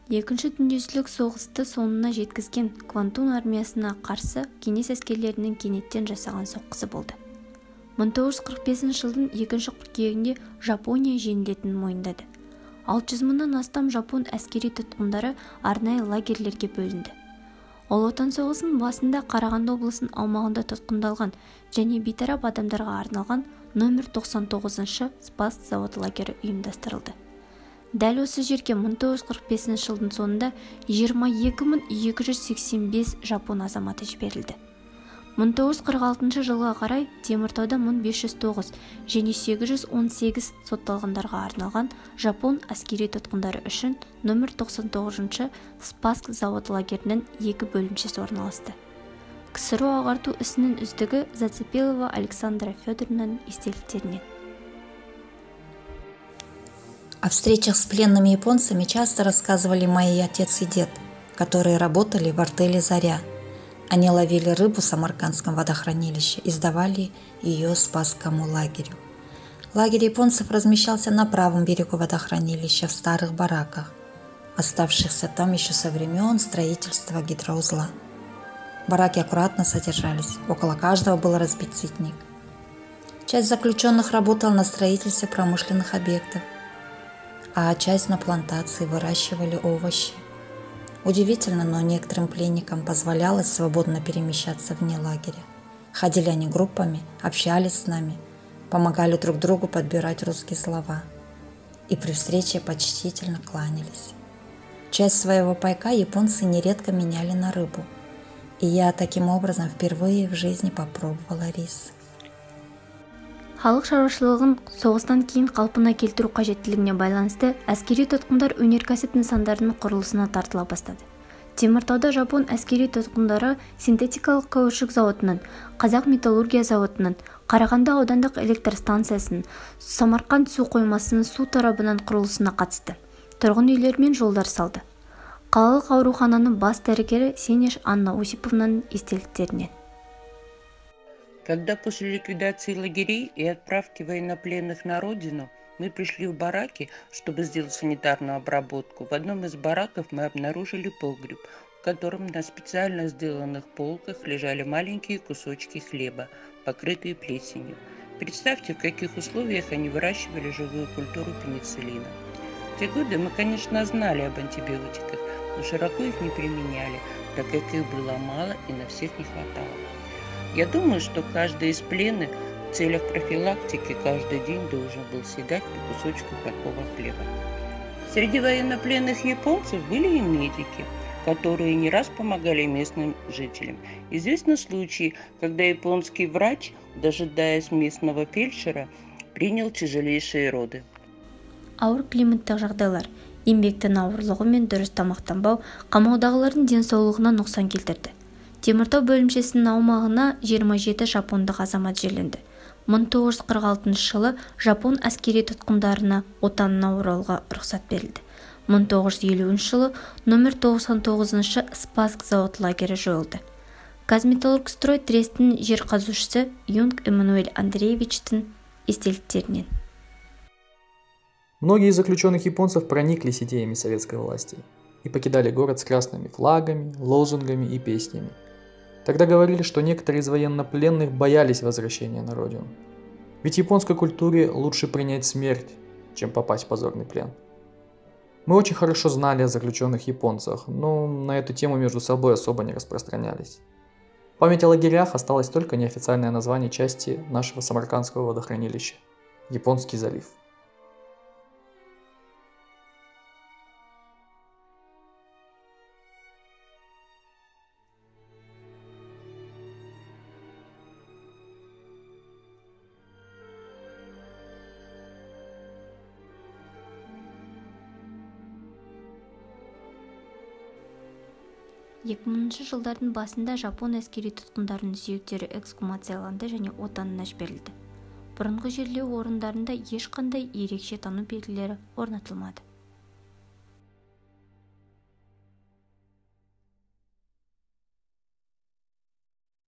Екінші дүниежүзілік соғысты соңына жеткізген Квантун армиясына қарсы кеңес әскерлерінің кенеттен жасаған соққысы болды. 1945 жылдың 2 қыркүйегінде Жапония жеңілетінін мойындады. 600 мыңнан астам жапон әскери тұтқындары арнайы лагерлерге бөлінді. Ұлы Отан соғысының басында Қарағанды облысының аумағында тұтқындалған және бейтарап адамдарға арналған номер 99-шы Спасск завод лагері ұйымдастырылды. Дәл осы жерге 1945 жылдың соңында 22.285 жапон азаматы жіберілді. 1946 жылға қарай Теміртауда 1509 және 818 сотталғандарға арналған жапон әскери тұтқындары үшін номер 99-шы Спасск завод лагерінің 2 бөлімшесі орналасты. КСРО ағарту ісінің үздігі Зацепилова Александра Федоровнаның естеліктерінен. О встречах с пленными японцами часто рассказывали мои отец и дед, которые работали в артели «Заря». Они ловили рыбу в Самаркандском водохранилище и сдавали ее Спасскому лагерю. Лагерь японцев размещался на правом берегу водохранилища в старых бараках, оставшихся там еще со времен строительства гидроузла. Бараки аккуратно содержались, около каждого был разбит цветник. Часть заключенных работала на строительстве промышленных объектов, а часть на плантации выращивали овощи. Удивительно, но некоторым пленникам позволялось свободно перемещаться вне лагеря. Ходили они группами, общались с нами, помогали друг другу подбирать русские слова и при встрече почтительно кланялись. Часть своего пайка японцы нередко меняли на рыбу, и я таким образом впервые в жизни попробовала рис. Халық шаруашылығын соғыстан кейін қалпына келтіру қажеттілігіне байланысты әскери тұтқындар өнеркәсіп нысандарының құрылысына тартыла бастады. Теміртауда жапон әскери тұтқындары синтетикалық каучук зауытының, Қазақ металлургия зауытының, Қарағанды аудандық электр станциясының, Самарқанд су қоймасының су торабының құрылысына қатысты. Тұрғын үйлер мен жолдар салды. Қалалық аурухананың бас дәрігері Сенеш Анна Осиповнаның естеліктерінен. Когда после ликвидации лагерей и отправки военнопленных на родину мы пришли в бараки, чтобы сделать санитарную обработку, в одном из бараков мы обнаружили погреб, в котором на специально сделанных полках лежали маленькие кусочки хлеба, покрытые плесенью. Представьте, в каких условиях они выращивали живую культуру пенициллина. В те годы мы, конечно, знали об антибиотиках, но широко их не применяли, так как их было мало и на всех не хватало. Я думаю, что каждый из пленных в целях профилактики каждый день должен был съедать по кусочку такого хлеба. Среди военнопленных японцев были и медики, которые не раз помогали местным жителям. Известны случаи, когда японский врач, дожидаясь местного фельдшера, принял тяжелейшие роды. Ауыр климаттық жағдайлар, еңбектің ауырлығы мен дұрыс тамақтанбау қамаудағылардың денсаулығына нұқсан келтірді. Теміртау бөлімшесінің аумағына 27 жапондық азамат жерленді. 1946 жылы жапон әскери тұтқындарына отанына оралуға рұқсат берілді. 1950 жылы номер 99-шы Спасск завод лагері жойылды. Казметаллургстрой трестінің жер қазушысы Юнг Эммануэль Андреевичтің естеліктерінен. Многие из заключенных японцев прониклись идеями советской власти и покидали город с красными флагами, лозунгами и песнями. Тогда говорили, что некоторые из военнопленных боялись возвращения на родину. Ведь в японской культуре лучше принять смерть, чем попасть в позорный плен. Мы очень хорошо знали о заключенных японцах, но на эту тему между собой особо не распространялись. В память о лагерях осталось только неофициальное название части нашего Самаркандского водохранилища – Японский залив. жылдардың басында жапон әскери тұтқындарының сүйектері эксгумацияланды және отанына жіберілді. Бұрынғы жерлеу орындарында ешқандай ерекше тану белгілері орнатылмады.